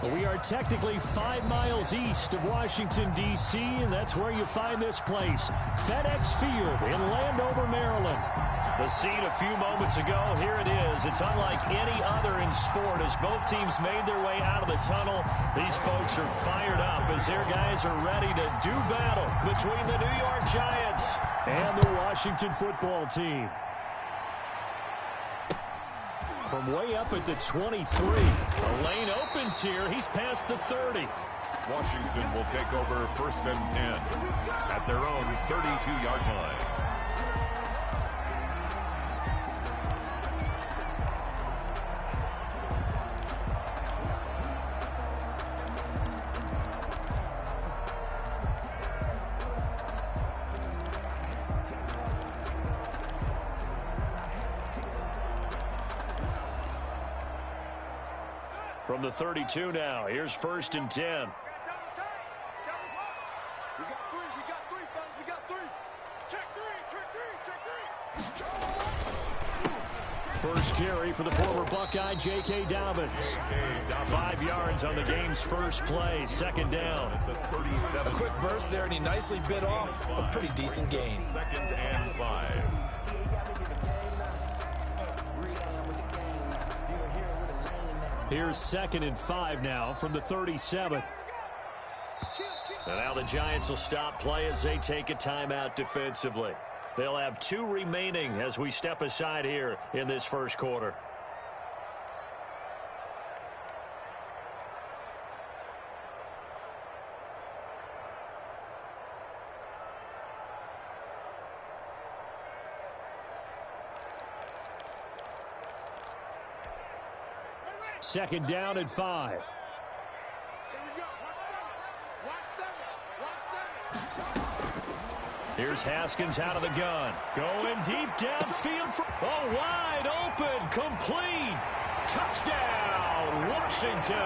We are technically 5 miles east of Washington, D.C., and that's where you find this place, FedEx Field in Landover, Maryland. The scene a few moments ago, here it is. It's unlike any other in sport as both teams made their way out of the tunnel. These folks are fired up as their guys are ready to do battle between the New York Giants and the Washington football team. From way up at the 23. The lane opens here. He's past the 30. Washington will take over 1st and 10 at their own 32-yard line. From the 32 now, here's 1st and 10. First carry for the former Buckeye, J.K. Dobbins. 5 yards on the game's first play, 2nd down. A quick burst there, and he nicely bit off a pretty decent gain. 2nd and 5. Here's 2nd and 5 now from the 37. And now the Giants will stop play as they take a timeout defensively. They'll have 2 remaining as we step aside here in this first quarter. Second down and 5. Here's Haskins out of the gun. Going deep downfield. Wide open. Complete. Touchdown, Washington.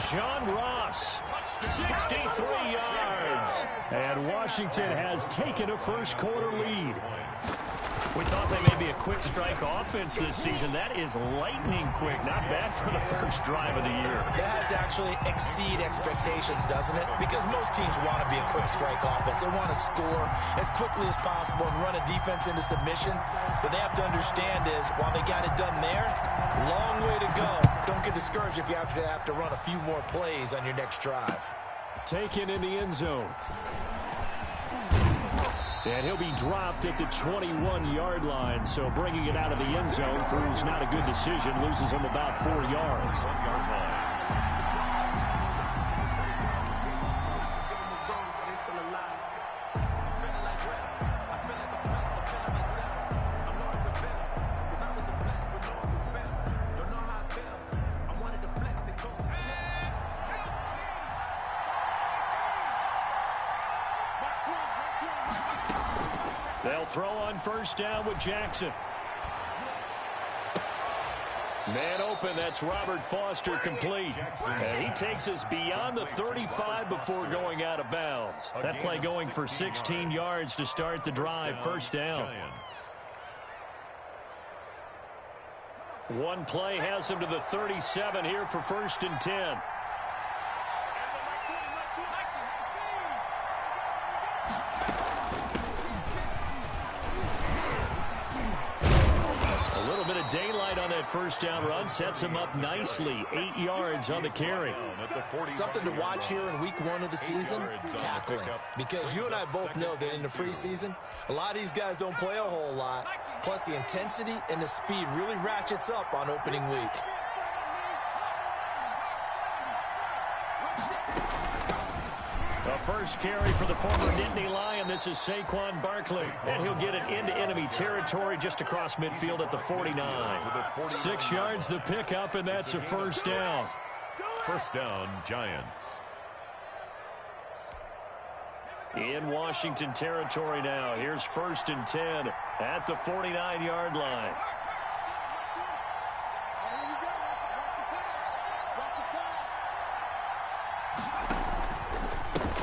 John Ross, 63 yards. And Washington has taken a first quarter lead. We thought they may be a quick strike offense this season. That is lightning quick. Not bad for the first drive of the year. That has to actually exceed expectations, doesn't it? Because most teams want to be a quick strike offense. They want to score as quickly as possible and run a defense into submission. But they have to understand is, while they got it done there, long way to go. Don't get discouraged if you have to run a few more plays on your next drive. Taken in the end zone. And he'll be dropped at the 21-yard line. So bringing it out of the end zone proves not a good decision. Loses him about 4 yards. 1-yard line. They'll throw on first down with Jackson. Man open, that's Robert Foster complete. And he takes us beyond the 35 before going out of bounds. That play going for 16 yards to start the drive, first down. One play has him to the 37 here for 1st and 10. Daylight on that first down run sets him up nicely. 8 yards on the carry. Something to watch here in week 1 of the season, tackling. Because you and I both know that in the preseason, a lot of these guys don't play a whole lot. Plus the intensity and the speed really ratchets up on opening week. The first carry for the former Nittany Lion. This is Saquon Barkley. And he'll get it into enemy territory just across midfield at the 49. 6 yards the pickup, and that's a first down. First down, Giants. In Washington territory now. Here's 1st and 10 at the 49-yard line.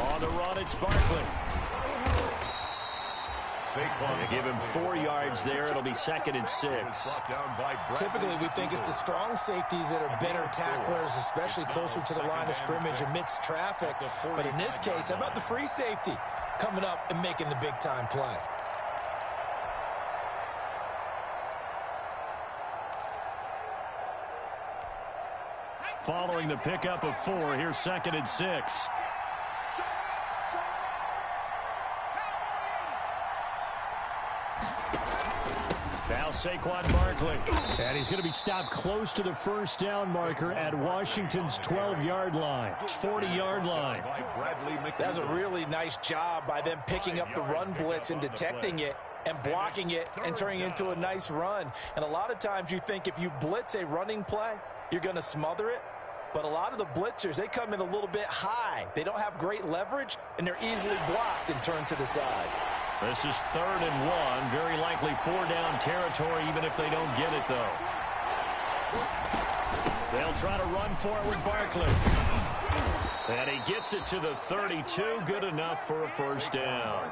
On the run, it's Barkley. They give him 4 yards there. It'll be 2nd and 6. Typically, we think it's the strong safeties that are better tacklers, especially closer to the line of scrimmage amidst traffic. But in this case, how about the free safety coming up and making the big-time play? Following the pickup of 4, here's 2nd and 6. Now Saquon Barkley. And he's going to be stopped close to the first down marker at Washington's 12-yard line. 40-yard line. That's a really nice job by them picking up the run blitz and detecting it and blocking it and turning it into a nice run. And a lot of times you think if you blitz a running play, you're going to smother it. But a lot of the blitzers, they come in a little bit high. They don't have great leverage, and they're easily blocked and turned to the side. This is 3rd and 1. Very likely 4-down territory, even if they don't get it, though. They'll try to run for it with Barkley. And he gets it to the 32. Good enough for a first down.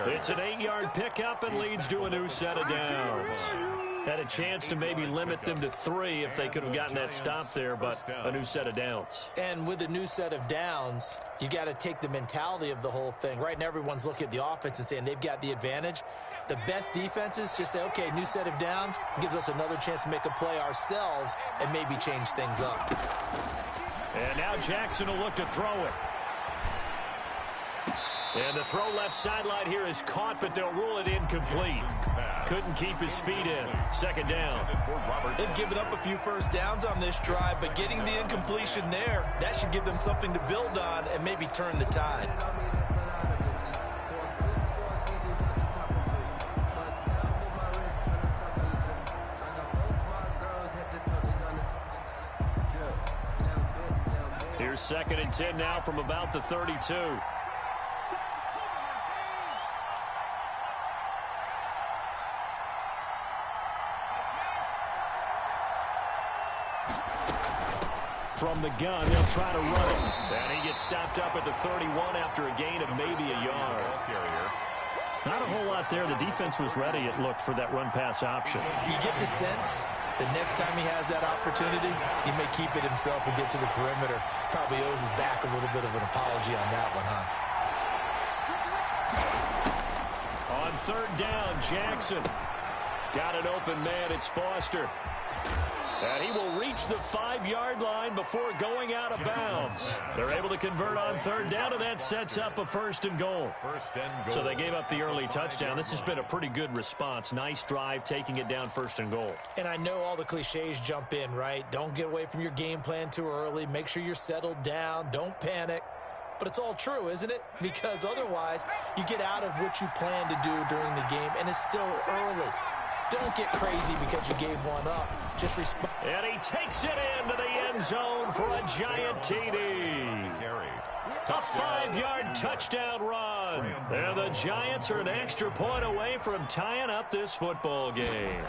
It's an 8-yard pickup and leads to a new set of downs. Had a chance to maybe limit them to 3 if they could have gotten that stop there, but a new set of downs. And with a new set of downs, you got to take the mentality of the whole thing. Right now, everyone's looking at the offense and saying they've got the advantage. The best defenses just say, okay, new set of downs gives us another chance to make a play ourselves and maybe change things up. And now Jackson will look to throw it. And the throw left sideline here is caught, but they'll rule it incomplete. Couldn't keep his feet in. 2nd down. They've given up a few first downs on this drive, but getting the incompletion there, that should give them something to build on and maybe turn the tide. Here's 2nd and 10 now from about the 32. From the gun, they'll try to run it. And he gets stopped up at the 31 after a gain of maybe a yard. Not a whole lot there. The defense was ready, it looked, for that run-pass option. You get the sense that next time he has that opportunity, he may keep it himself and get to the perimeter. Probably owes his back a little bit of an apology on that one, huh? On 3rd down, Jackson. Got an open man. It's Foster. And he will reach the 5-yard line before going out of bounds. They're able to convert on 3rd down, and that sets up a 1st and goal. So they gave up the early touchdown. This has been a pretty good response. Nice drive, taking it down 1st and goal. And I know all the cliches jump in, right? Don't get away from your game plan too early. Make sure you're settled down. Don't panic. But it's all true, isn't it? Because otherwise, you get out of what you plan to do during the game, and it's still early. Don't get crazy because you gave one up. Just respond. And he takes it into the end zone for a giant TD. A 5-yard touchdown run. And the Giants are an extra point away from tying up this football game.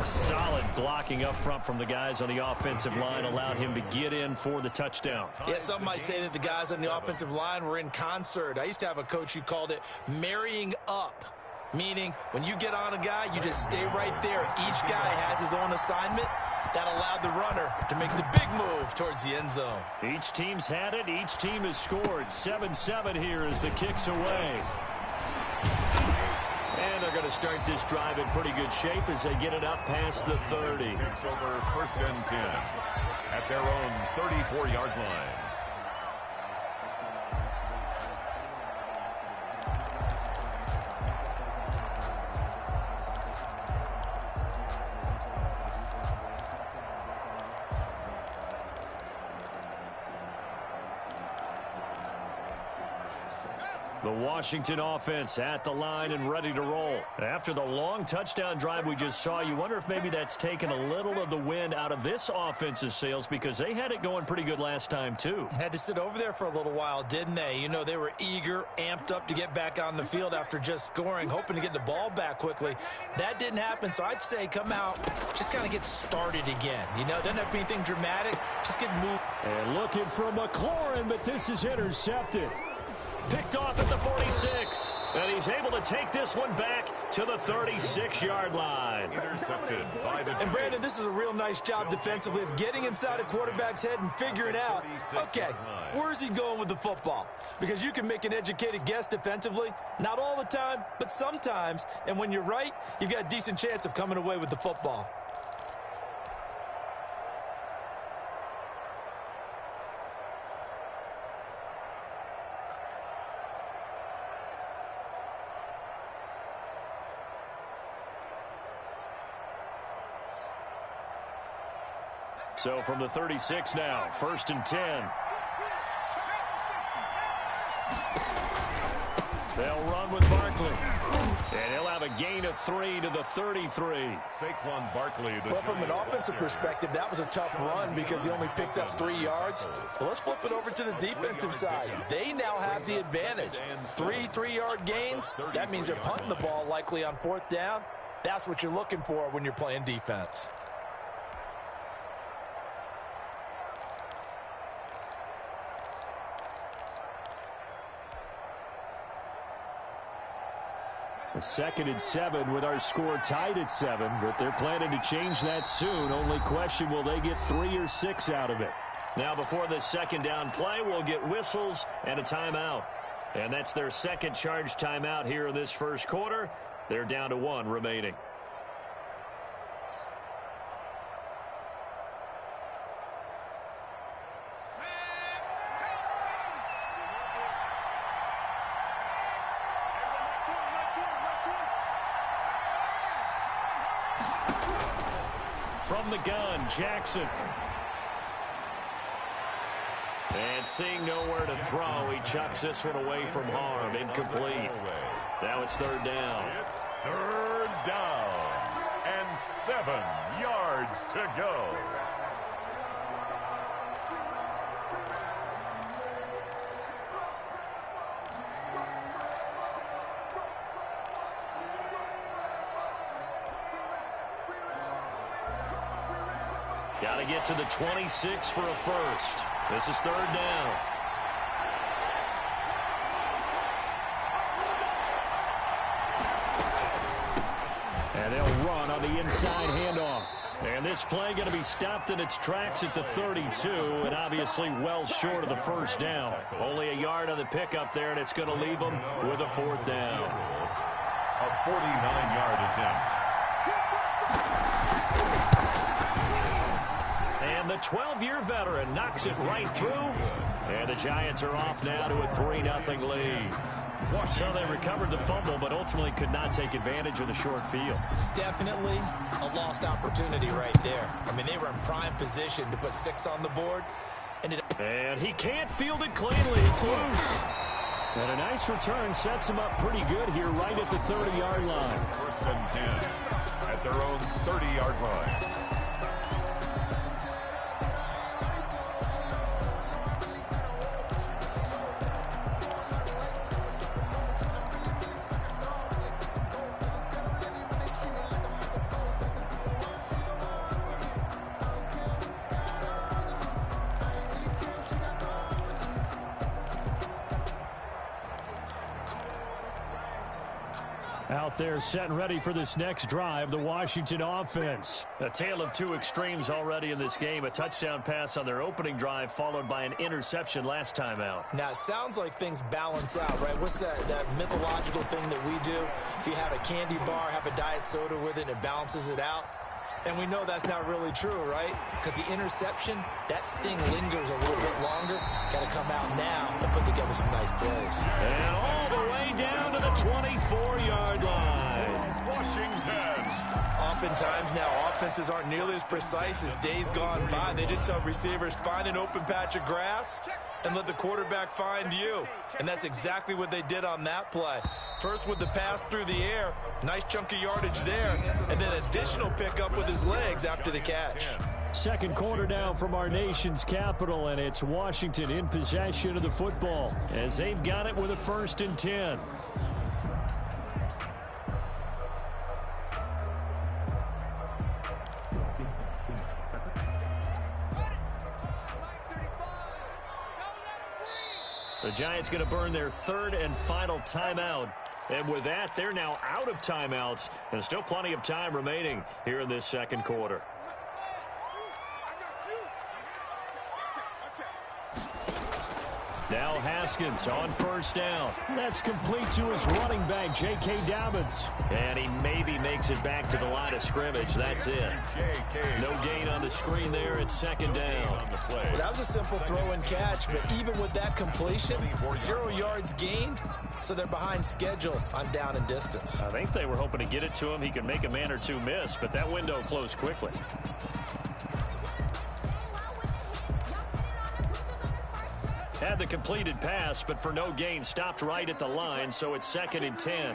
Solid blocking up front from the guys on the offensive line allowed him to get in for the touchdown. Yeah, some might say that the guys on the offensive line were in concert. I used to have a coach who called it marrying up. Meaning, when you get on a guy, you just stay right there. Each guy has his own assignment. That allowed the runner to make the big move towards the end zone. Each team's had it. Each team has scored. 7-7 here as the kick's away. And they're going to start this drive in pretty good shape as they get it up past the 30. Kicks over 1st and 10 at their own 34-yard line. The Washington offense at the line and ready to roll. After the long touchdown drive we just saw, you wonder if maybe that's taken a little of the wind out of this offense's sails because they had it going pretty good last time too. Had to sit over there for a little while, didn't they? You know, they were eager, amped up to get back on the field after just scoring, hoping to get the ball back quickly. That didn't happen, so I'd say come out, just kind of get started again. You know, doesn't have to be anything dramatic, just get moved. And looking for McLaurin, but this is intercepted. Picked off at the 46. And he's able to take this one back to the 36-yard line. Intercepted by the And Brandon, this is a real nice job defensively of getting inside a quarterback's head and figuring out, okay, where's he going with the football? Because you can make an educated guess defensively, not all the time, but sometimes. And when you're right, you've got a decent chance of coming away with the football. So from the 36 now, 1st and 10. They'll run with Barkley. And he'll have a gain of 3 to the 33. Saquon Barkley. Well, from an offensive perspective, that was a tough run because he only picked up 3 yards. Well, let's flip it over to the defensive side. They now have the advantage. 3 3-yard gains. That means they're punting the ball likely on 4th down. That's what you're looking for when you're playing defense. A 2nd and 7 with our score tied at 7, but they're planning to change that soon. Only question, will they get 3 or 6 out of it? Now before this 2nd down play, we'll get whistles and a timeout. And that's their 2nd charge timeout here in this 1st quarter. They're down to 1 remaining. From the gun, Jackson. And seeing nowhere to throw, he chucks this one away from harm. Incomplete. Now it's 3rd down. It's 3rd down and 7 yards to go. Got to get to the 26 for a first. This is 3rd down. And they'll run on the inside handoff. And this play going to be stopped in its tracks at the 32, and obviously well short of the 1st down. Only a yard on the pickup there, and it's going to leave them with a 4th down. A 49-yard attempt. And the 12-year veteran knocks it right through. And the Giants are off now to a 3-0 lead. So they recovered the fumble, but ultimately could not take advantage of the short field. Definitely a lost opportunity right there. I mean, they were in prime position to put 6 on the board. And he can't field it cleanly. It's loose. And a nice return sets him up pretty good here right at the 30-yard line. 1st and 10 at their own 30-yard line. Out there set and ready for this next drive, the Washington offense. A tale of 2 extremes already in this game. A touchdown pass on their opening drive followed by an interception last time out. Now, it sounds like things balance out, right? What's that mythological thing that we do? If you have a candy bar, have a diet soda with it, it balances it out. And we know that's not really true, right? Because the interception, that sting lingers a little bit longer. Got to come out now and put together some nice plays. And all the way down to the 24-yard line. Washington. Oftentimes now, offenses aren't nearly as precise as days gone by. They just tell receivers, find an open patch of grass and let the quarterback find you. And that's exactly what they did on that play. First with the pass through the air, nice chunk of yardage there, and then additional pickup with his legs after the catch. 2nd quarter now from our nation's capital, and it's Washington in possession of the football as they've got it with a 1st and 10. The Giants going to burn their third and final timeout. And with that, they're now out of timeouts. And still plenty of time remaining here in this second quarter. Now Haskins on first down. That's complete to his running back, J.K. Dobbins. And he maybe makes it back to the line of scrimmage. That's it. No gain on the screen there. It's second down. Well, that was a simple throw and catch, but even with that completion, 0 yards gained, so they're behind schedule on down and distance. I think they were hoping to get it to him. He could make a man or two miss, but that window closed quickly. Had the completed pass, but for no gain, stopped right at the line, so it's second and 10.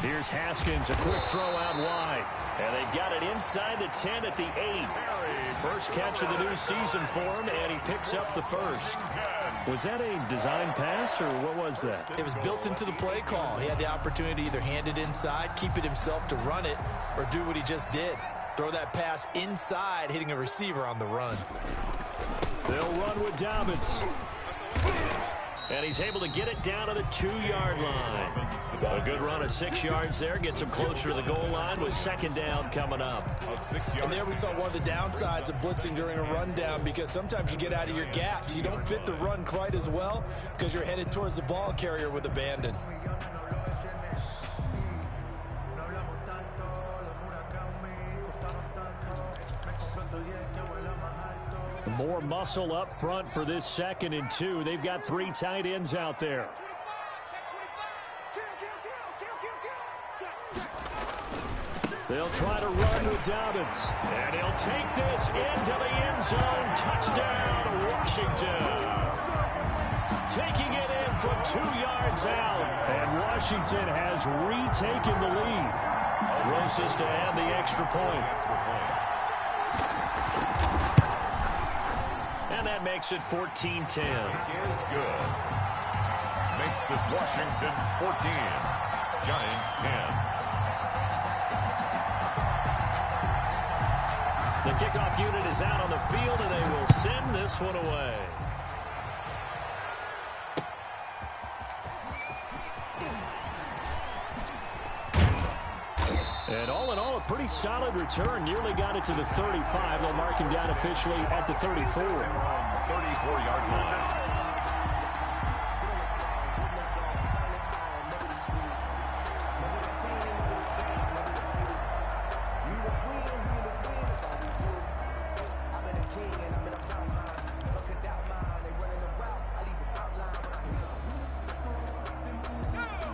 Here's Haskins, a quick throw out wide. And they've got it inside the 10 at the 8. First catch of the new season for him, and he picks up the first. Was that a design pass, or what was that? It was built into the play call. He had the opportunity to either hand it inside, keep it himself to run it, or do what he just did. Throw that pass inside, hitting a receiver on the run. They'll run with Dobbins. And he's able to get it down to the 2-yard line. A good run of 6 yards there. Gets him closer to the goal line with second down coming up. And there we saw one of the downsides of blitzing during a rundown, because sometimes you get out of your gaps. You don't fit the run quite as well because you're headed towards the ball carrier with abandon. More muscle up front for this second and 2. They've got 3 tight ends out there. They'll try to run with Dobbins. And he'll take this into the end zone. Touchdown, Washington. Taking it in from 2 yards out. And Washington has retaken the lead. Roses to add the extra point. And that makes it 14-10. Is good. Makes this Washington 14. Giants 10. The kickoff unit is out on the field, and they will send this one away. And all in all, a pretty solid return. Nearly got it to the 35. They'll mark him down officially at the 34. 34-yard line.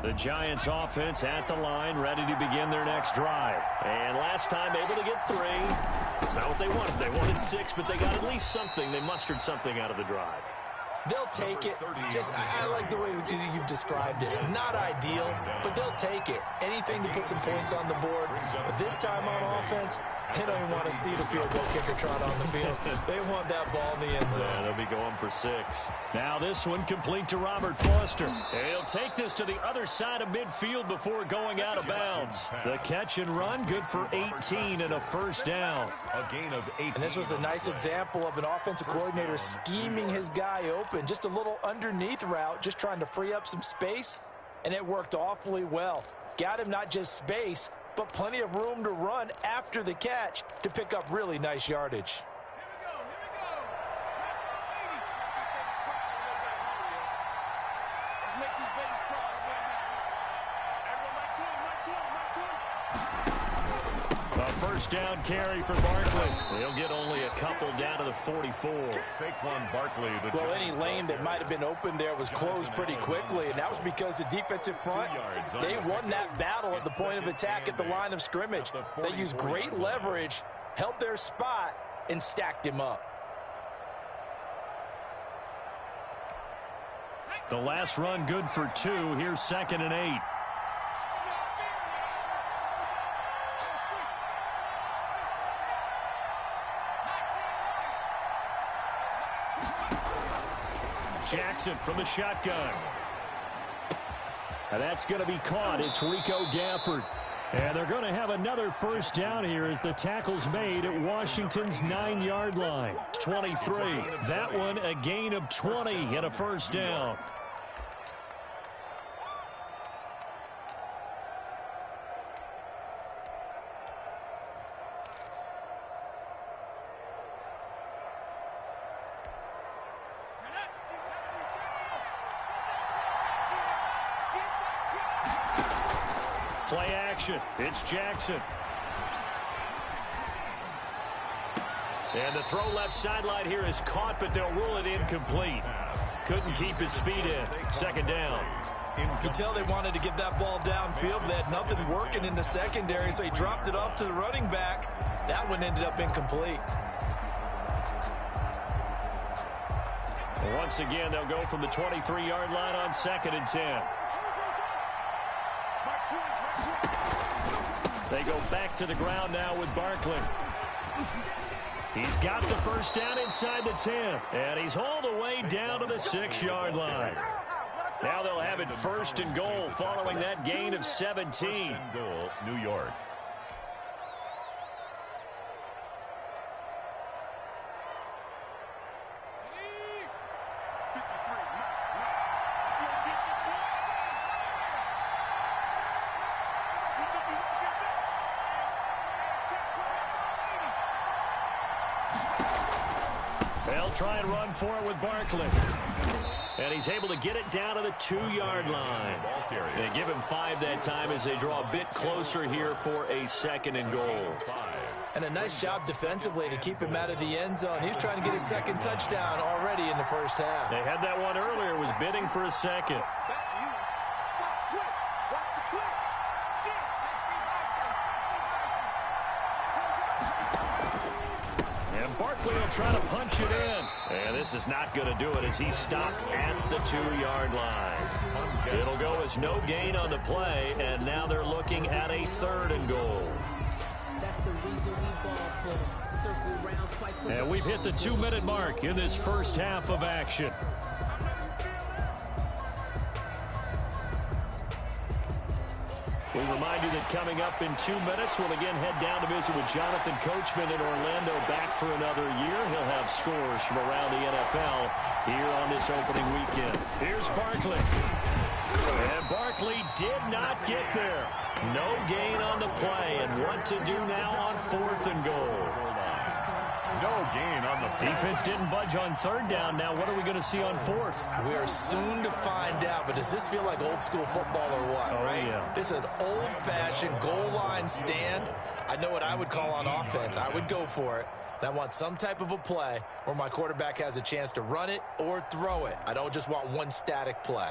The Giants offense at the line, ready to begin their next drive. And last time able to get 3. It's not what they wanted. They wanted 6, but they got at least something. They mustered something out of the drive. They'll take it. I like the way you've described it. Not ideal, but they'll take it. Anything to put some points on the board. But this time on offense, they don't even want to see the field goal kicker trot on the field. They want that ball in the end zone. Yeah, they'll be going for 6. Now this one complete to Robert Foster. He'll take this to the other side of midfield before going out of bounds. The catch and run, good for 18 and a first down. A gain of 8. And this was a nice example of an offensive coordinator scheming his guy open. Just a little underneath route, just trying to free up some space, and it worked awfully well. Got him not just space, but plenty of room to run after the catch to pick up really nice yardage. First down carry for Barkley. He'll get only a couple down to the 44. Saquon Barkley. Well, any lane that might have been open there was closed pretty quickly, and that was because the defensive front, they won that battle at the point of attack at the line of scrimmage. They used great leverage, held their spot, and stacked him up. The last run good for 2. Here's second and 8. Jackson from the shotgun. And that's going to be caught. It's Rico Gafford. And they're going to have another first down here as the tackle's made at Washington's 9-yard line. 23. That one a gain of 20 and a first down. Play action. It's Jackson. And the throw left sideline here is caught, but they'll rule it incomplete. Couldn't keep his feet in. Second down. You could tell they wanted to get that ball downfield, but they had nothing working in the secondary, so he dropped it off to the running back. That one ended up incomplete. Once again, they'll go from the 23-yard line on 2nd and 10. They go back to the ground now with Barkley. He's got the first down inside the 10. And he's hauled away down to the 6-yard line. Now they'll have it 1st and goal following that gain of 17. Goal, New York. They'll try and run for it with Barkley. And he's able to get it down to the 2-yard line. They give him 5 that time as they draw a bit closer here for a 2nd and goal. And a nice job defensively to keep him out of the end zone. He's trying to get his 2nd touchdown already in the first half. They had that one earlier, was bidding for a 2nd. And Barkley will try to punch it in. And this is not going to do it as he's stopped at the 2-yard line. It'll go as no gain on the play, and now they're looking at a 3rd and goal. And we've hit the 2-minute mark in this first half of action. We remind you that coming up in 2 minutes, we'll again head down to visit with Jonathan Coachman in Orlando, back for another year. He'll have scores from around the NFL here on this opening weekend. Here's Barkley. And Barkley did not get there. No gain on the play, and what to do now on 4th and goal. No gain on the play. Defense didn't budge on 3rd down. Now what are we going to see on 4th? We are soon to find out, but does this feel like old school football or what, right? Yeah. This is an old-fashioned goal line stand. I know what I would call on offense. I would go for it. And I want some type of a play where my quarterback has a chance to run it or throw it. I don't just want one static play.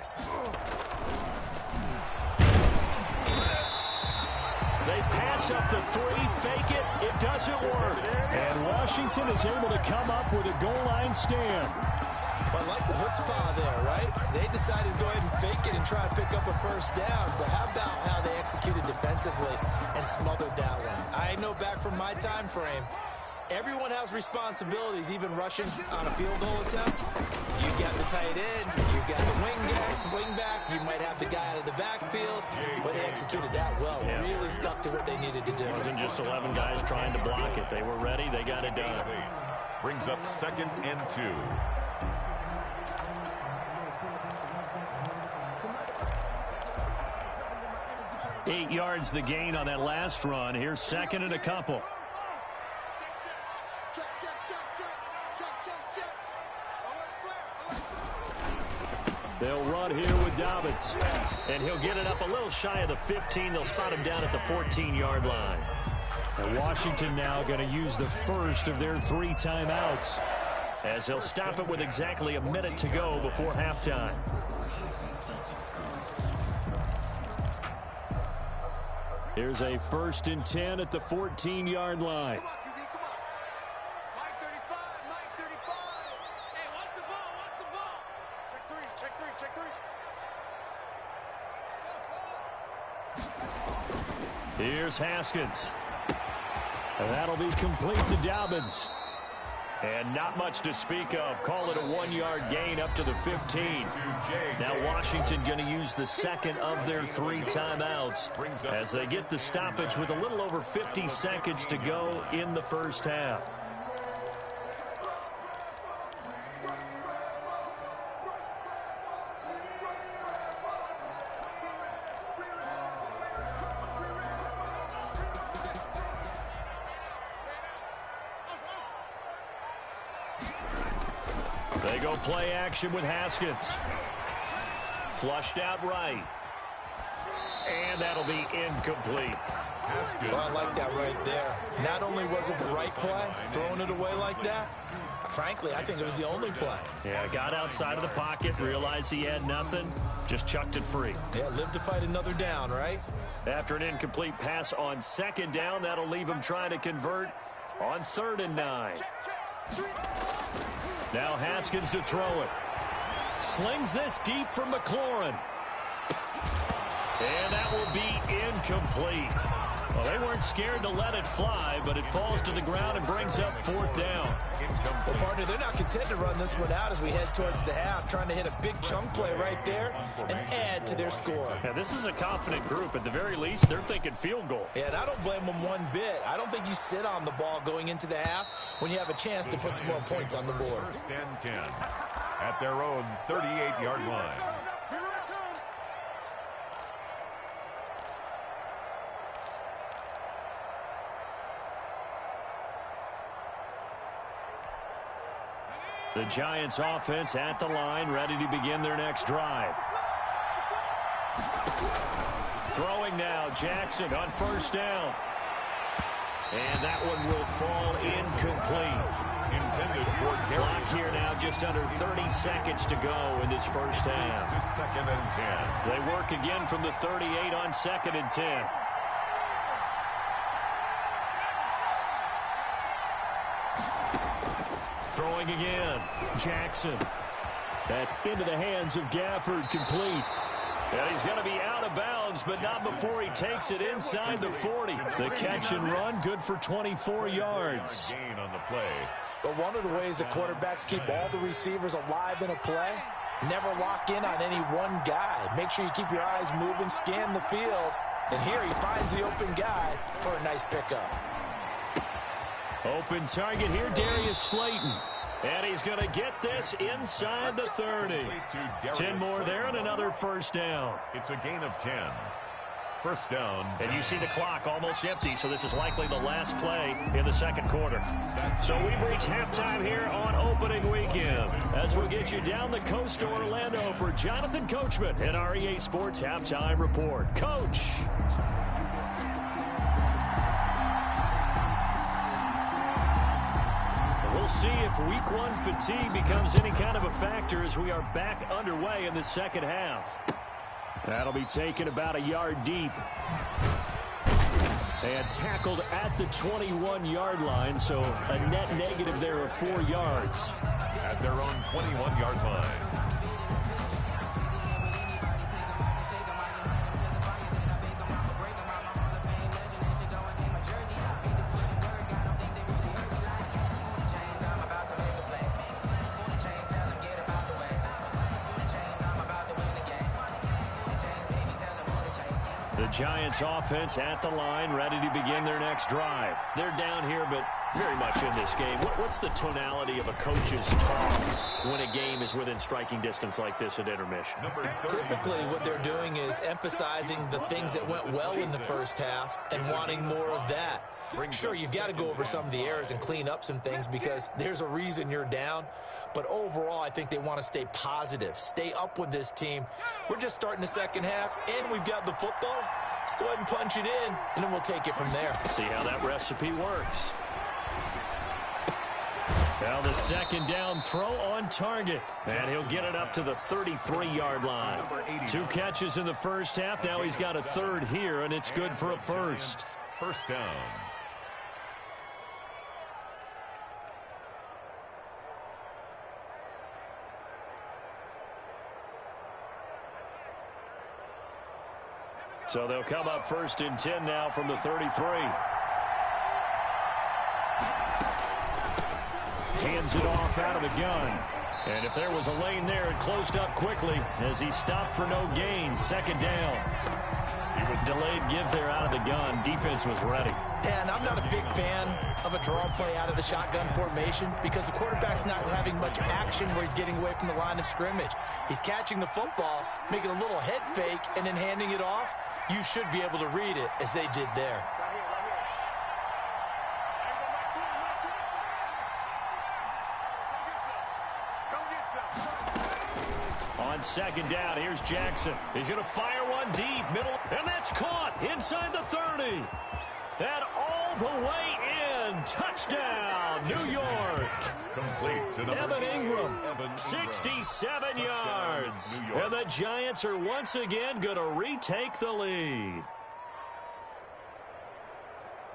They pass up the 3, fake it, it doesn't work. And Washington is able to come up with a goal line stand. Well, I like the chutzpah there, right? They decided to go ahead and fake it and try and pick up a first down. But how about how they executed defensively and smothered that one? I know back from my time frame, everyone has responsibilities, even rushing on a field goal attempt. You got the tight end, you got the wing back, you might have the guy out of the backfield, but they executed that well. Yeah. Really stuck to what they needed to do. It wasn't just 11 guys trying to block it. They were ready, they got it done. Brings up 2nd and 2. Eight yards the gain on that last run. Here's 2nd and a couple. They'll run here with Dobbins. And he'll get it up a little shy of the 15. They'll spot him down at the 14-yard line. And Washington now going to use the first of their 3 timeouts, as they'll stop it with exactly a minute to go before halftime. Here's a 1st and 10 at the 14-yard line. Here's Haskins. And that'll be complete to Dobbins. And not much to speak of. Call it a 1-yard gain up to the 15. Now Washington going to use the second of their 3 timeouts as they get the stoppage with a little over 50 seconds to go in the first half. They go play action with Haskins. Flushed out right. And that'll be incomplete. Well, I like that right there. Not only was it the right play, throwing it away like that, frankly, I think it was the only play. Yeah, got outside of the pocket, realized he had nothing, just chucked it free. Yeah, live to fight another down, right? After an incomplete pass on second down, that'll leave him trying to convert on 3rd and 9. Now Haskins to throw it. Slings this deep from McLaurin. And that will be incomplete. Well, they weren't scared to let it fly, but it falls to the ground and brings up 4th down. Well, partner, they're not content to run this one out as we head towards the half, trying to hit a big chunk play right there and add to their score. Yeah, this is a confident group. At the very least, they're thinking field goal. Yeah, and I don't blame them one bit. I don't think you sit on the ball going into the half when you have a chance to put some more points on the board. 1st and 10 at their own 38-yard line. The Giants offense at the line, ready to begin their next drive. Throwing now, Jackson on 1st down. And that one will fall incomplete. Intended for Clock here now, just under 30 seconds to go in this first half. 2nd and 10. They work again from the 38 on 2nd and 10. Throwing again. Jackson. That's into the hands of Gafford, complete. And he's going to be out of bounds, but not before he takes it inside the 40. The catch and run, good for 24 yards. Gain on the play. But one of the ways that quarterbacks keep all the receivers alive in a play, never lock in on any one guy. Make sure you keep your eyes moving, scan the field. And here he finds the open guy for a nice pickup. Open target here, Darius Slayton. And he's going to get this inside the 30. 10 more there and another 1st down. It's a gain of 10. 1st down. And you see the clock almost empty, so this is likely the last play in the 2nd quarter. So we've reached halftime here on opening weekend. As we'll get you down the coast to Orlando for Jonathan Coachman and our EA Sports Halftime Report. Coach. We'll see if week 1 fatigue becomes any kind of a factor as we are back underway in the second half. That'll be taken about a yard deep. And tackled at the 21-yard line, so a net negative there of 4 yards. At their own 21-yard line. The Giants offense at the line, ready to begin their next drive. They're down here, but very much in this game. What's the tonality of a coach's talk when a game is within striking distance like this at intermission? Typically, what they're doing is emphasizing the things that went well in the first half and wanting more of that. Sure, you've got to go over some of the errors and clean up some things because there's a reason you're down. But overall, I think they want to stay positive, stay up with this team. We're just starting the second half, and we've got the football. Let's go ahead and punch it in, and then we'll take it from there. See how that recipe works. Now the 2nd down throw on target. And he'll get it up to the 33-yard line. 2 catches in the first half. Now he's got a 3rd here, and it's good for a 1st. 1st down. So they'll come up 1st and 10 now from the 33. hands it off out of the gun. And if there was a lane there, it closed up quickly as he stopped for no gain. Second down. Delayed give there out of the gun. Defense was ready. And I'm not a big fan of a draw play out of the shotgun formation because the quarterback's not having much action where he's getting away from the line of scrimmage. He's catching the football, making a little head fake, and then handing it off. You should be able to read it as they did there. On second down, here's Jackson. He's going to fire one deep, middle, and that's caught inside the 30. And all the way in. Touchdown, New York. Complete to Evan Ingram, 67 yards. And the Giants are once again going to retake the lead.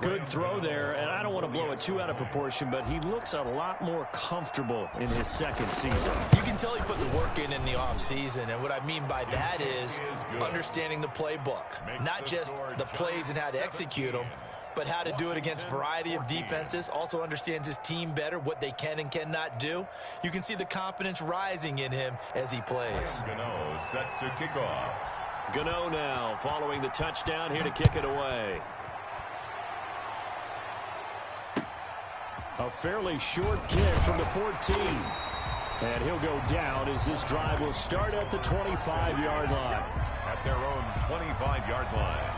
Good throw there, and I don't want to blow it too out of proportion, but he looks a lot more comfortable in his second season. You can tell he put the work in the offseason, and what I mean by that is understanding the playbook. Not just the plays and how to execute them, but how to do it against a variety of defenses. Also understands his team better, what they can and cannot do. You can see the confidence rising in him as he plays. Gano set to kick off. Gano now following the touchdown here to kick it away. A fairly short kick from the 14. And he'll go down as this drive will start at the 25-yard line. At their own 25-yard line.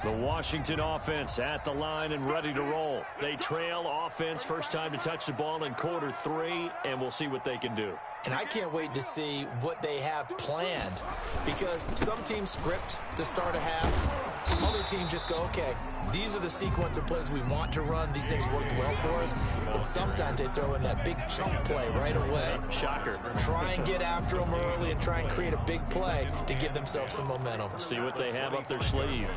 The Washington offense at the line and ready to roll. They trail offense first time to touch the ball in quarter 3, and we'll see what they can do. And I can't wait to see what they have planned because some teams script to start a half. Other teams just go, okay, these are the sequence of plays we want to run. These things worked well for us. And sometimes they throw in that big chunk play right away. Shocker. Try and get after them early and try and create a big play to give themselves some momentum. See what they have up their sleeve.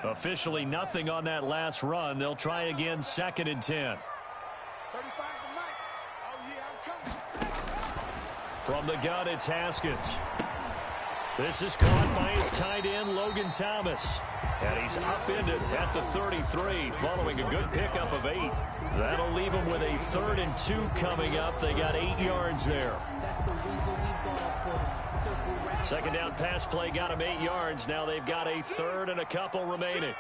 Officially nothing on that last run. They'll try again 2nd and 10. From the gun, it's Haskins. This is caught by his tight end, Logan Thomas. And he's upended at the 33 following a good pickup of 8. That'll leave him with a 3rd and 2 coming up. They got 8 yards there. Second down pass play got him 8 yards. Now they've got a 3rd and a couple remaining.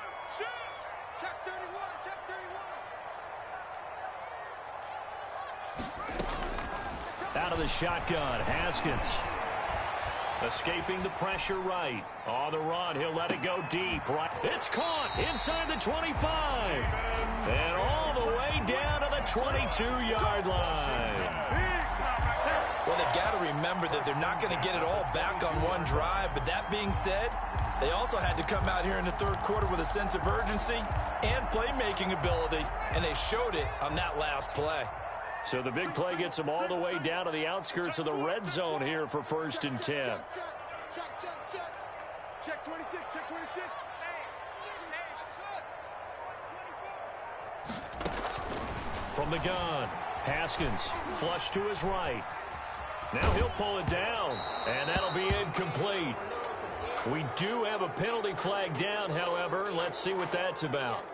Out of the shotgun, Haskins. Escaping the pressure right. On the run, he'll let it go deep. Right. It's caught inside the 25. And all the way down to the 22-yard line. Well, they've got to remember that they're not going to get it all back on one drive. But that being said, they also had to come out here in the 3rd quarter with a sense of urgency and playmaking ability. And they showed it on that last play. So the big play gets them all the way down to the outskirts of the red zone here for 1st and 10. Check 26, check 26. From the gun, Haskins flush to his right. Now he'll pull it down, and that'll be incomplete. We do have a penalty flag down, however. Let's see what that's about.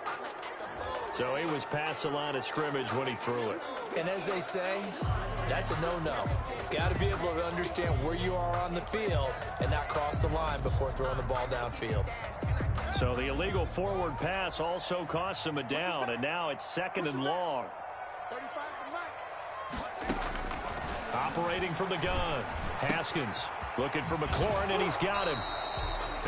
So he was past the line of scrimmage when he threw it. And as they say, that's a no-no. Got to be able to understand where you are on the field and not cross the line before throwing the ball downfield. So the illegal forward pass also cost him a down, and now it's 2nd and long. 35 to Mike. Operating from the gun, Haskins looking for McLaurin, and he's got him.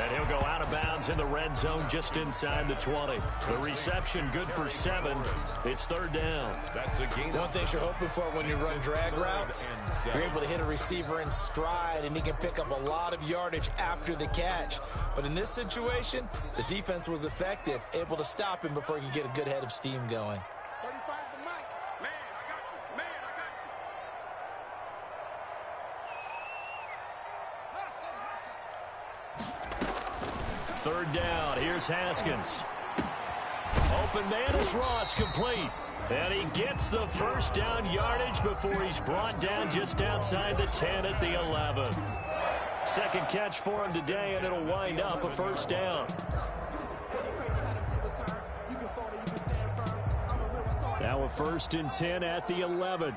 And he'll go out of bounds in the red zone just inside the 20. The reception good for 7. It's 3rd down. That's a gain. One thing you're hoping for when you run drag routes, you're able to hit a receiver in stride, and he can pick up a lot of yardage after the catch. But in this situation, the defense was effective, able to stop him before he could get a good head of steam going. 35 to Mike. Man, I got you. Man, I got you. Third down. Here's Haskins. Open man is Ross, complete. And he gets the first down yardage before he's brought down just outside the 10 at the 11. Second catch for him today, and it'll wind up a first down. Now a 1st and 10 at the 11.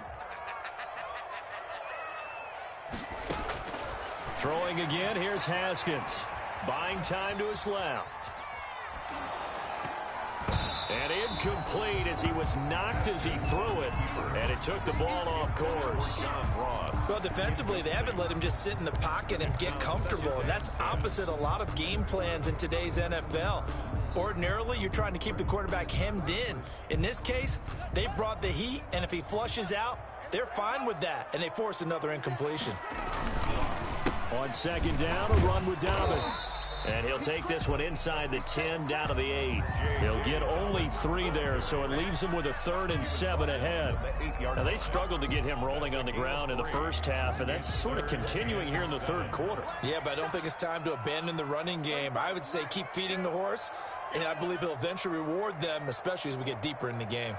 Throwing again, here's Haskins. Buying time to his left. And incomplete as he was knocked as he threw it. And it took the ball off course. Well, defensively, they haven't let him just sit in the pocket and get comfortable. And that's opposite a lot of game plans in today's NFL. Ordinarily, you're trying to keep the quarterback hemmed in. In this case, they brought the heat, and if he flushes out, they're fine with that. And they force another incompletion. On second down, a run with Dobbins. And he'll take this one inside the 10, down to the 8. He'll get only 3 there, so it leaves him with a 3rd and 7 ahead. Now, they struggled to get him rolling on the ground in the first half, and that's sort of continuing here in the third quarter. Yeah, but I don't think it's time to abandon the running game. I would say keep feeding the horse, and I believe he'll eventually reward them, especially as we get deeper in the game.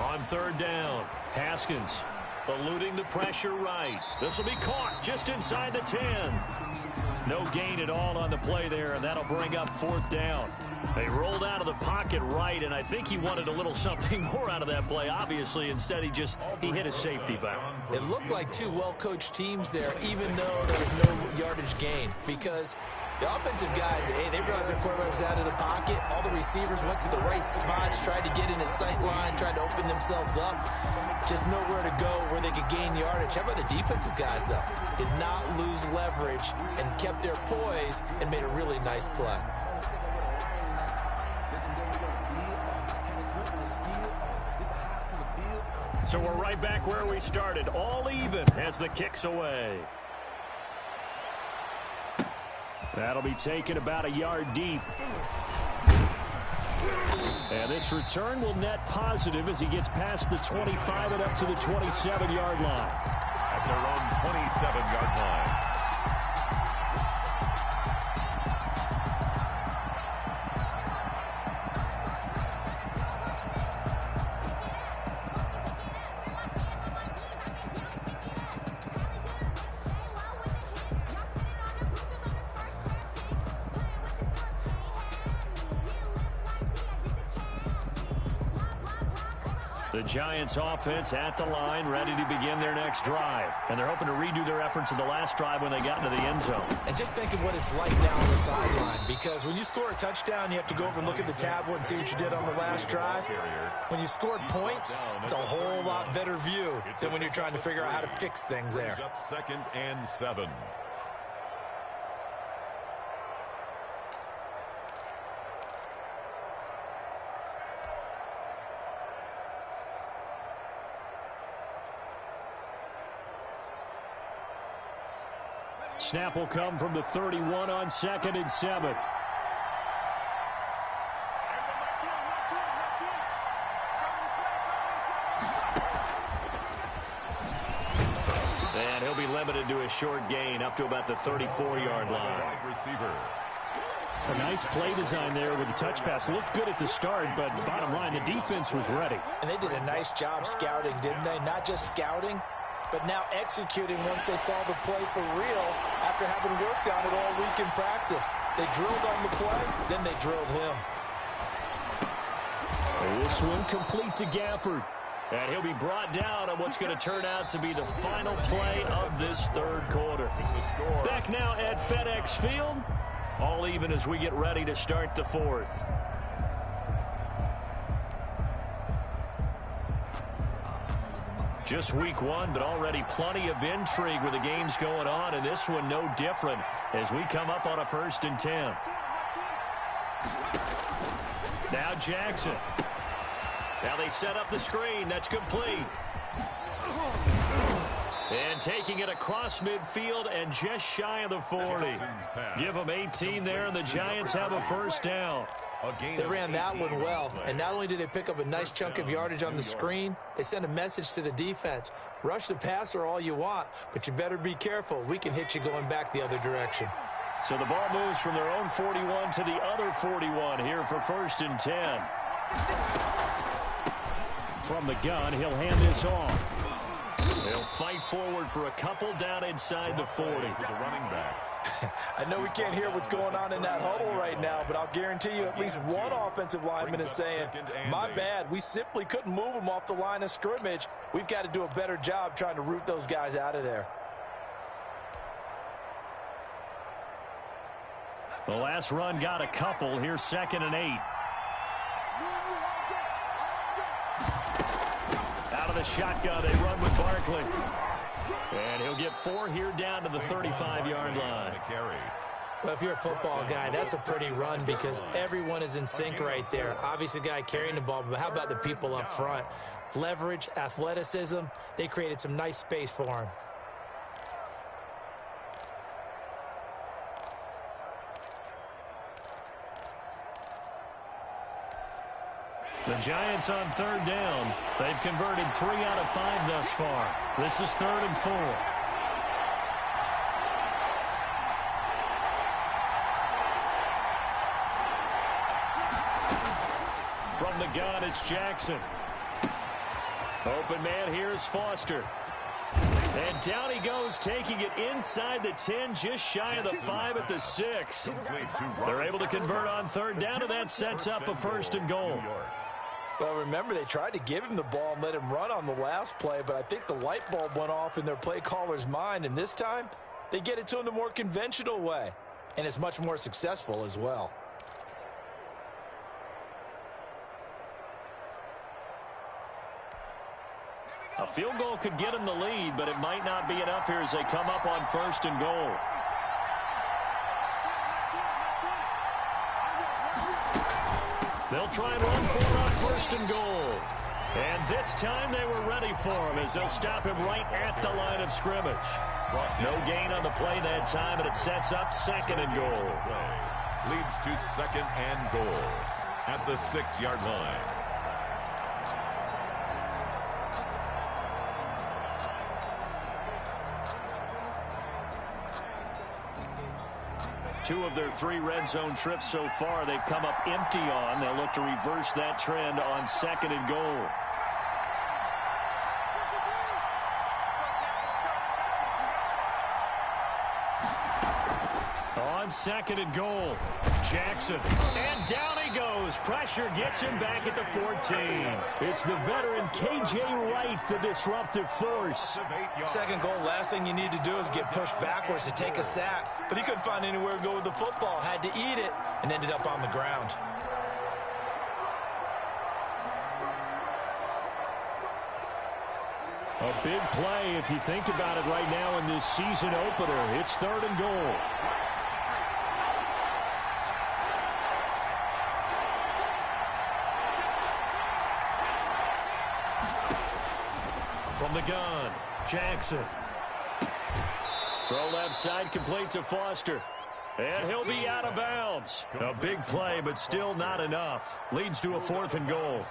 On third down, Haskins eluding the pressure right. This will be caught just inside the 10. No gain at all on the play there, and that'll bring up 4th down. They rolled out of the pocket right, and I think he wanted a little something more out of that play, obviously. Instead, he hit his safety valve. It looked like 2 well-coached teams there, even though there was no yardage gain, because the offensive guys, hey, they realized their quarterback was out of the pocket. All the receivers went to the right spots, tried to get in his sight line, tried to open themselves up. Just nowhere to go where they could gain yardage. How about the defensive guys, though? Did not lose leverage and kept their poise and made a really nice play. So we're right back where we started, all even as the kick's away. That'll be taken about a yard deep. And this return will net positive as he gets past the 25 and up to the 27-yard line. At their own 27-yard line. The Giants offense at the line, ready to begin their next drive. And they're hoping to redo their efforts in the last drive when they got into the end zone. And just think of what it's like now on the sideline, because when you score a touchdown, you have to go over and look at the tablet and see what you did on the last drive. When you scored points, it's a whole lot better view than when you're trying to figure out how to fix things there. Up 2nd and 7. Snap will come from the 31 on 2nd and 7. And he'll be limited to a short gain up to about the 34-yard line. A nice play design there with the touch pass. Looked good at the start, but bottom line, the defense was ready. And they did a nice job scouting, didn't they? Not just scouting, but now executing once they saw the play for real after having worked on it all week in practice. They drilled on the play, then they drilled him. This one complete to Gafford. And he'll be brought down on what's going to turn out to be the final play of this third quarter. Back now at FedEx Field, all even as we get ready to start the fourth. Just week 1, but already plenty of intrigue with the games going on, and this one no different as we come up on a 1st and 10. Now Jackson. Now they set up the screen. That's complete. And taking it across midfield and just shy of the 40. Give them 18 there, and the Giants have a first down. They ran that one well, and not only did they pick up a nice chunk of yardage on the screen, they sent a message to the defense. Rush the passer all you want, but you better be careful. We can hit you going back the other direction. So the ball moves from their own 41 to the other 41 here for 1st and 10. From the gun, he'll hand this off. He'll fight forward for a couple down inside the 40. The running back. I know we can't hear what's going on in that huddle right now, but I'll guarantee you at least one offensive lineman is saying, my bad, we simply couldn't move them off the line of scrimmage. We've got to do a better job trying to root those guys out of there. The last run got a couple. Here's 2nd and 8. Out of the shotgun, they run with Barkley. And he'll get 4 here down to the 35-yard line. Well, if you're a football guy, that's a pretty run because everyone is in sync right there. Obviously, the guy carrying the ball, but how about the people up front? Leverage, athleticism, they created some nice space for him. The Giants on 3rd down. They've converted 3 out of 5 thus far. This is 3rd and 4. From the gun, it's Jackson. Open man here is Foster. And down he goes, taking it inside the 10, just shy of the 5 at the 6. They're able to convert on 3rd down, and that sets up a 1st and goal. Well, remember, they tried to give him the ball and let him run on the last play, but I think the light bulb went off in their play caller's mind, and this time, they get it to him the more conventional way, and it's much more successful as well. A field goal could get him the lead, but it might not be enough here as they come up on 1st and goal. They'll try and run for on 1st and goal. And this time they were ready for him as they'll stop him right at the line of scrimmage. No gain on the play that time, and it sets up 2nd and goal. Leads to 2nd and goal at the 6-yard line. Two of their 3 red zone trips so far they've come up empty on. They'll look to reverse that trend on 2nd and goal. On 2nd and goal, Jackson. And down he goes. Pressure gets him back at the 14. It's the veteran K.J. Wright, the disruptive force. 2nd goal, last thing you need to do is get pushed backwards to take a sack. But he couldn't find anywhere to go with the football. Had to eat it and ended up on the ground. A big play if you think about it right now in this season opener. It's 3rd and goal. From the gun, Jackson. Throw left side, complete to Foster. And he'll be out of bounds. A big play, but still not enough. Leads to a 4th and goal.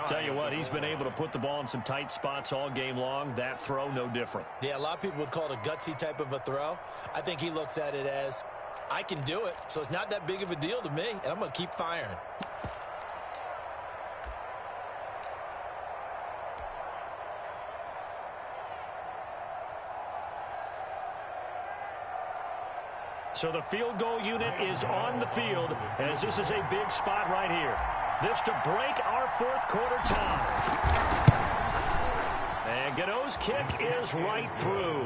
Tell you what, he's been able to put the ball in some tight spots all game long. That throw, no different. Yeah, a lot of people would call it a gutsy type of a throw. I think he looks at it as, I can do it, so it's not that big of a deal to me, and I'm going to keep firing. So the field goal unit is on the field as this is a big spot right here. This to break our 4th quarter tie. And Gano's kick is right through.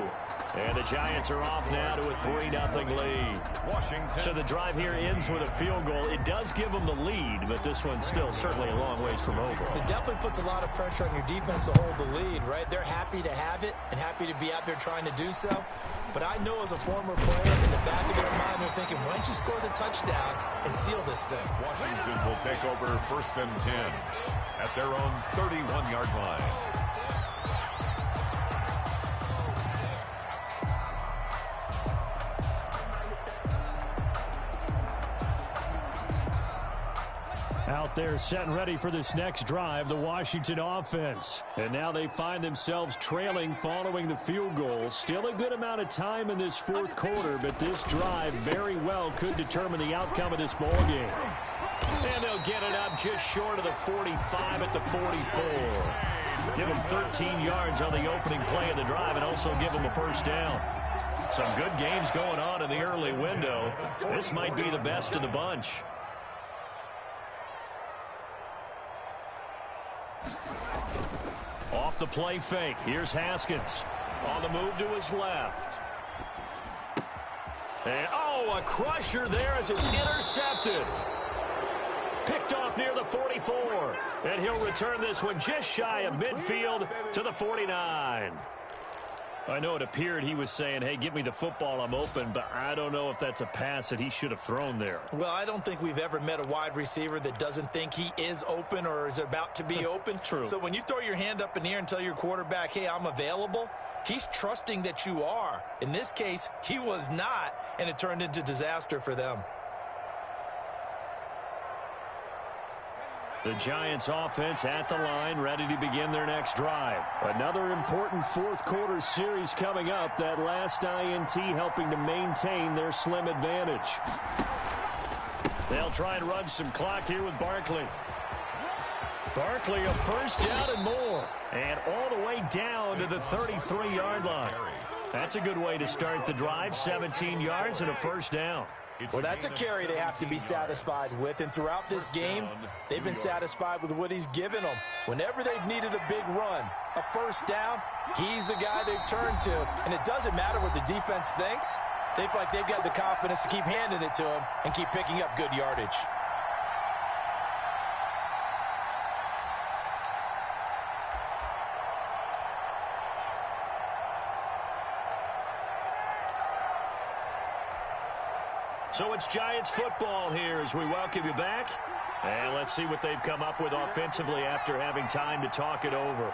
And the Giants are off now to a 3-0 lead. So the drive here ends with a field goal. It does give them the lead, but this one's still certainly a long ways from over. It definitely puts a lot of pressure on your defense to hold the lead, right? They're happy to have it and happy to be out there trying to do so. But I know as a former player, in the back of their mind, they're thinking, why don't you score the touchdown and seal this thing? Washington will take over 1st and 10 at their own 31-yard line. Out out there setting ready for this next drive, the Washington offense. And now they find themselves trailing following the field goal. Still a good amount of time in this fourth quarter, but this drive very well could determine the outcome of this ball game. And they'll get it up just short of the 45 at the 44. Give them 13 yards on the opening play of the drive and also give them a first down. Some good games going on in the early window. This might be the best of the bunch. Off the play fake. Here's Haskins. On the move to his left. And, oh, a crusher there as it's intercepted. Picked off near the 44. And he'll return this one just shy of midfield to the 49. I know it appeared he was saying, hey, give me the football, I'm open, but I don't know if that's a pass that he should have thrown there. Well, I don't think we've ever met a wide receiver that doesn't think he is open or is about to be open. True. So when you throw your hand up in the air and tell your quarterback, hey, I'm available, he's trusting that you are. In this case, he was not, and it turned into disaster for them. The Giants offense at the line, ready to begin their next drive. Another important fourth quarter series coming up. That last INT helping to maintain their slim advantage. They'll try and run some clock here with Barkley. Barkley a first down and more. And all the way down to the 33-yard line. That's a good way to start the drive. 17 yards and a first down. Well, that's a carry they have to be satisfied with, and throughout this game, they've been satisfied with what he's given them. Whenever they've needed a big run, a first down, he's the guy they've turned to, and it doesn't matter what the defense thinks. They feel like they've got the confidence to keep handing it to him and keep picking up good yardage. So it's Giants football here as we welcome you back. And let's see what they've come up with offensively after having time to talk it over.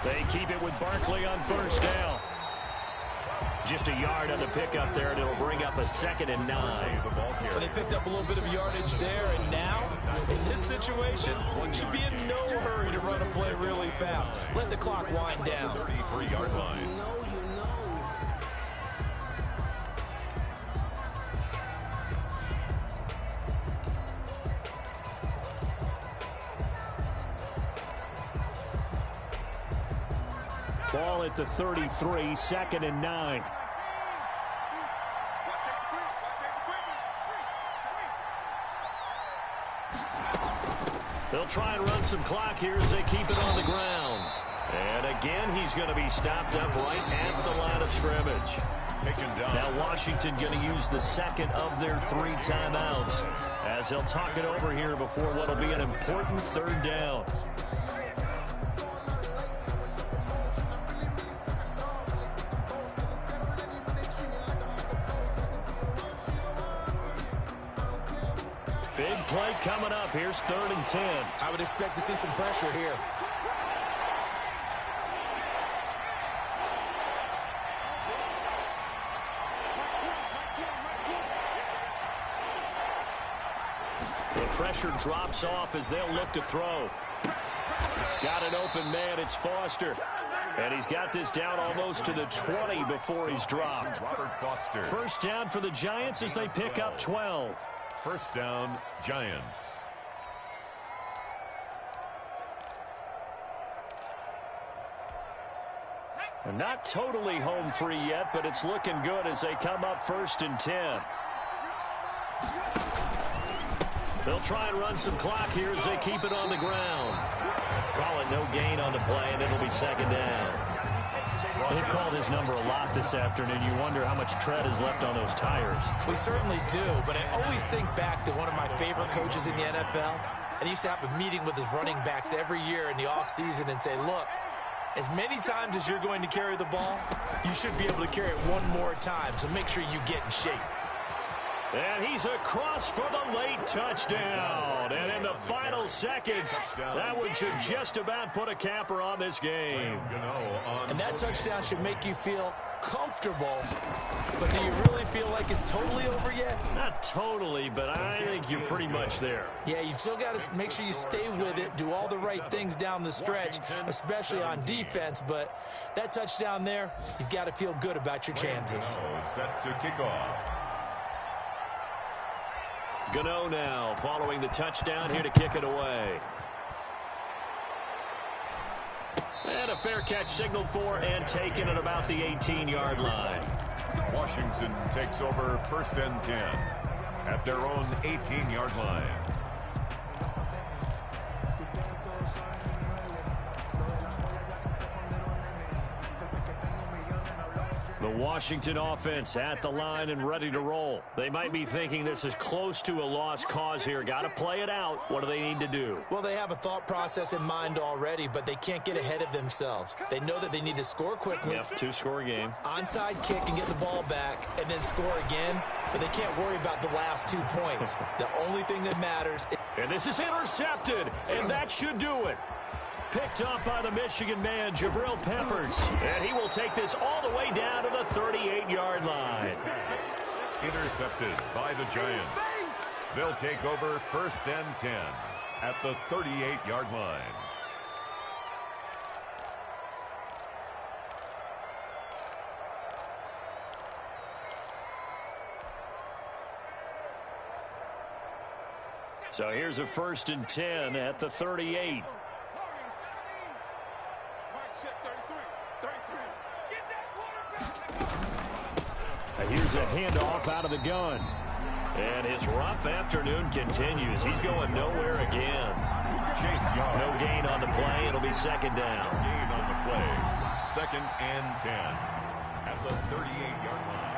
They keep it with Barkley on first down. Just a yard on the pickup there, and it'll bring up a 2nd and 9. Well, they picked up a little bit of yardage there, and now, in this situation, should be in no hurry to run a play really fast. Let the clock wind down. 33-yard line. Ball at the 33, 2nd and 9. They'll try and run some clock here as they keep it on the ground. And again, he's going to be stopped up right at the line of scrimmage. Taken down. Now Washington going to use the second of their 3 timeouts as they'll talk it over here before what will be an important 3rd down. Big play coming up. Here's 3rd and 10. I would expect to see some pressure here. The pressure drops off as they'll look to throw. Got an open man. It's Foster. And he's got this down almost to the 20 before he's dropped. Robert Foster. First down for the Giants as they pick up 12. First down, Giants. And not totally home free yet, but it's looking good as they come up 1st and 10. They'll try and run some clock here as they keep it on the ground. Call it no gain on the play, and it'll be 2nd down. They've called his number a lot this afternoon. You wonder how much tread is left on those tires. We certainly do, but I always think back to one of my favorite coaches in the NFL. And he used to have a meeting with his running backs every year in the offseason and say, look, as many times as you're going to carry the ball, you should be able to carry it one more time, so make sure you get in shape. And he's across for the late touchdown. And in the final seconds, that one should just about put a capper on this game. And that touchdown should make you feel comfortable. But do you really feel like it's totally over yet? Not totally, but I think you're pretty much there. Yeah, you've still got to make sure you stay with it, do all the right things down the stretch, especially on defense. But that touchdown there, you've got to feel good about your chances. Set to kick off. Gano now following the touchdown here to kick it away. And a fair catch signaled for and taken at about the 18-yard line. Washington takes over 1st and 10 at their own 18-yard line. The Washington offense at the line and ready to roll. They might be thinking this is close to a lost cause here. Got to play it out. What do they need to do? Well, they have a thought process in mind already, but they can't get ahead of themselves. They know that they need to score quickly. Yep, 2-score game. Onside kick and get the ball back and then score again, but they can't worry about the last 2 points. The only thing that matters is... And this is intercepted, and that should do it. Picked up by the Michigan man, Jabril Peppers. And he will take this all the way down to the 38-yard line. Intercepted by the Giants. They'll take over 1st and 10 at the 38-yard line. So here's a 1st and 10 at the 38. Here's a handoff out of the gun. And his rough afternoon continues. He's going nowhere again. Chase Young. No gain on the play. It'll be 2nd down. Gain on the play. 2nd and 10 at the 38-yard line.